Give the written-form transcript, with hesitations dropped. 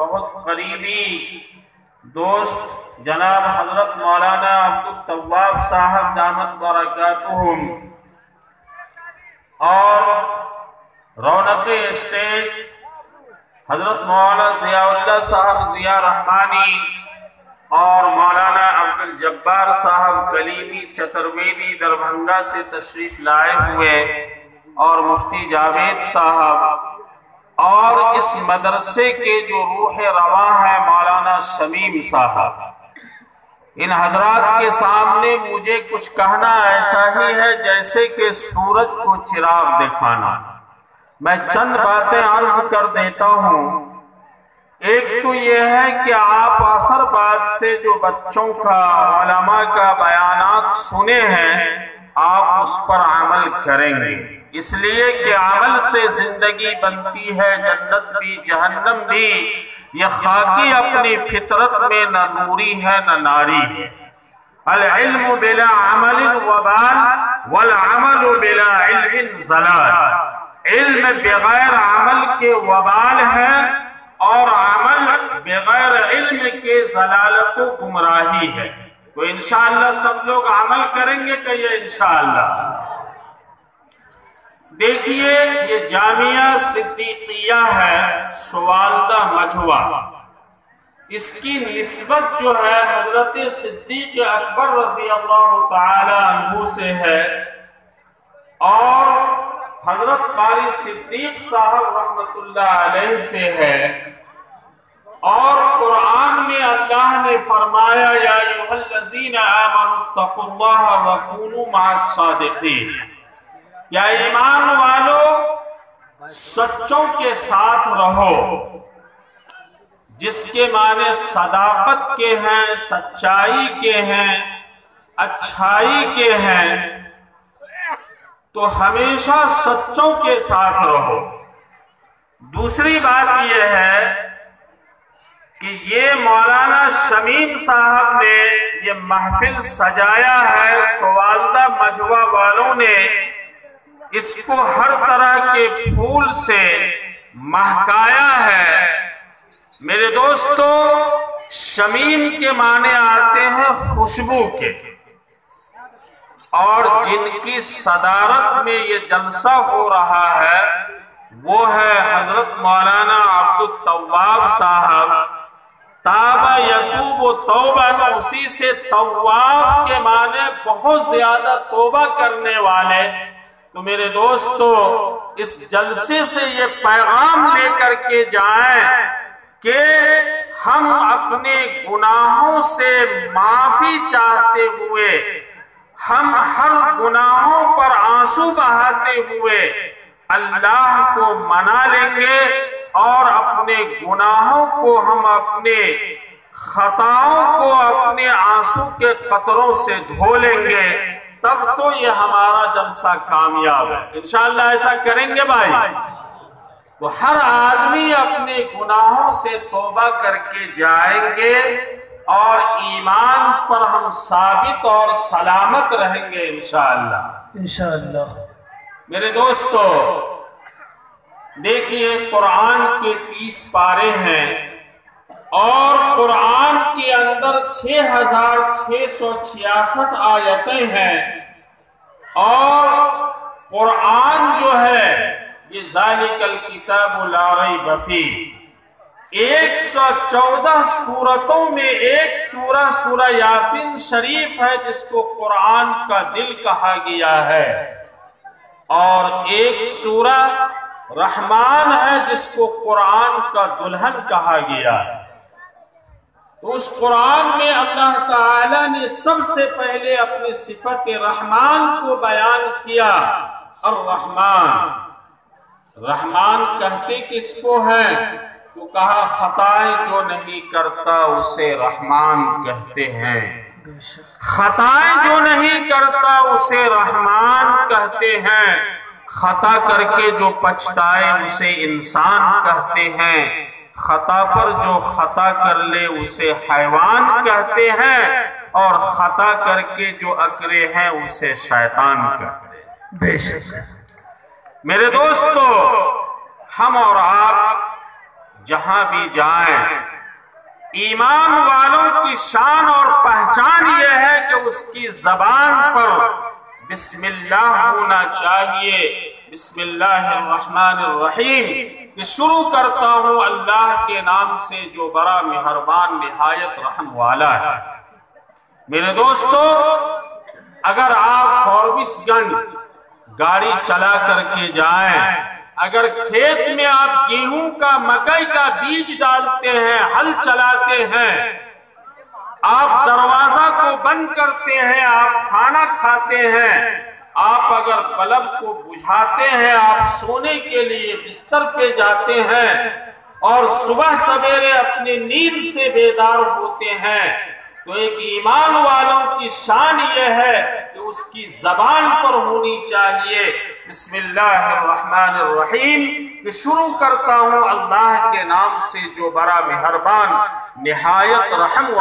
بہت قریبی دوست جناب حضرت مولانا عبدالتواب صاحب دامت برکاتہم اور رونق اسٹیج حضرت مولانا ضیاء اللہ صاحب ضیاء رحمانی اور مولانا عبدالجبار صاحب کلیمی چترویدی دربھنگا سے تشریف لائے ہوئے اور مفتی جاوید صاحب اور اس مدرسے کے جو روح رواں ہے مولانا شمیم صاحب، ان حضرات کے سامنے مجھے کچھ کہنا ایسا ہی ہے جیسے کہ سورج کو چراغ دکھانا۔ میں چند باتیں عرض کر دیتا ہوں۔ ایک تو یہ ہے کہ آپ عصر بعد سے جو بچوں کا علماء کا بیانات سنے ہیں آپ اس پر عمل کریں گے، اس لیے کہ عمل سے زندگی بنتی ہے، جنت بھی جہنم بھی۔ یہ خاکی اپنی فطرت میں نہ نوری ہے نہ ناری ہے۔ العلم بلا عمل وبال والعمل بلا علم ضلال۔ علم بغیر عمل کے وبال ہے اور عمل بغیر علم کے ضلالت و گمراہی ہے۔ تو انشاءاللہ سب لوگ عمل کریں گے کہ یہ انشاءاللہ؟ دیکھیے یہ جامعہ صدیقیہ ہے سوالدہ مجھوا، اس کی نسبت جو ہے حضرت صدیق اکبر رضی اللہ تعالی عنہ سے ہے اور حضرت قاری صدیق صاحب رحمت اللہ علیہ سے ہے۔ اور قرآن میں اللہ نے فرمایا یا ایھا الذین آمنوا اتقوا اللہ وکونوا مع الصادقین، یا ایمان والو سچوں کے ساتھ رہو، جس کے معنی صداقت کے ہیں، سچائی کے ہیں، اچھائی کے ہیں، تو ہمیشہ سچوں کے ساتھ رہو۔ دوسری بات یہ ہے کہ یہ مولانا شمیم صاحب نے یہ محفل سجایا ہے، سوالدہ مجھوا والوں نے اس کو ہر طرح کے پھول سے مہکایا ہے۔ میرے دوستو شمیم کے معنی آتے ہیں خوشبو کے، اور جن کی صدارت میں یہ جلسہ ہو رہا ہے وہ ہے حضرت مولانا عبدالتواب صاحب۔ تابہ یتوب توبہ، اسی سے تواب کے معنی بہت زیادہ توبہ کرنے والے۔ تو میرے دوستو اس جلسے سے یہ پیغام لے کر کے جائیں کہ ہم اپنے گناہوں سے معافی چاہتے ہوئے، ہم ہر گناہوں پر آنسو بہاتے ہوئے اللہ کو منا لیں گے اور اپنے گناہوں کو ہم اپنے خطاؤں کو اپنے آنسو کے قطروں سے دھو لیں گے، تب تو یہ ہمارا جلسہ کامیاب ہے۔ انشاءاللہ ایسا کریں گے بھائی؟ تو ہر آدمی اپنے گناہوں سے توبہ کر کے جائیں گے اور ایمان پر ہم ثابت اور سلامت رہیں گے انشاءاللہ۔ انشاءاللہ میرے دوستو دیکھیے قرآن کے 30 پارے ہیں اور قرآن کے اندر 6666 آیتیں ہیں، اور قرآن جو ہے یہ ذالک الکتاب لا ریب فیہ 114 سورتوں میں ایک سورہ سورہ یاسین شریف ہے جس کو قرآن کا دل کہا گیا ہے، اور ایک سورہ رحمان ہے جس کو قرآن کا دلہن کہا گیا ہے۔ تو اس قرآن میں اللہ تعالی نے سب سے پہلے اپنی صفت رحمان کو بیان کیا۔ الرحمن، رحمان کہتے کس کو ہیں؟ تو کہا خطائیں جو نہیں کرتا اسے رحمان کہتے ہیں، خطائیں جو نہیں کرتا اسے رحمان کہتے ہیں، خطا کر کے جو پچھتائے اسے انسان کہتے ہیں، خطا پر جو خطا کر لے اسے حیوان کہتے ہیں، اور خطا کر کے جو اکرے ہیں اسے شیطان کہتے ہیں۔ بے شک میرے دوستو ہم اور آپ جہاں بھی جائیں۔ ایمان والوں کی شان اور پہچان یہ ہے کہ اس کی زبان پر بسم اللہ ہونا چاہیے۔ بسم اللہ الرحمن الرحیم، کہ شروع کرتا ہوں اللہ کے نام سے جو بڑا مہربان نہایت رحم والا ہے۔ میرے دوستو، اگر آپ فاربس گنج گاڑی چلا کر کے جائیں، اگر کھیت میں آپ گیہوں کا مکئی کا بیج ڈالتے ہیں، ہل چلاتے ہیں، آپ دروازہ کو بند کرتے ہیں، آپ کھانا کھاتے ہیں، آپ اگر بلب کو بجھاتے ہیں، آپ سونے کے لیے بستر پہ جاتے ہیں اور صبح سویرے اپنے نیند سے بیدار ہوتے ہیں، تو ایک ایمان والوں کی شان یہ ہے کہ اس کی زبان پر ہونی چاہیے بسم اللہ الرحمن الرحیم، کہ شروع کرتا ہوں اللہ کے نام سے جو بڑا مہربان نہایت رحم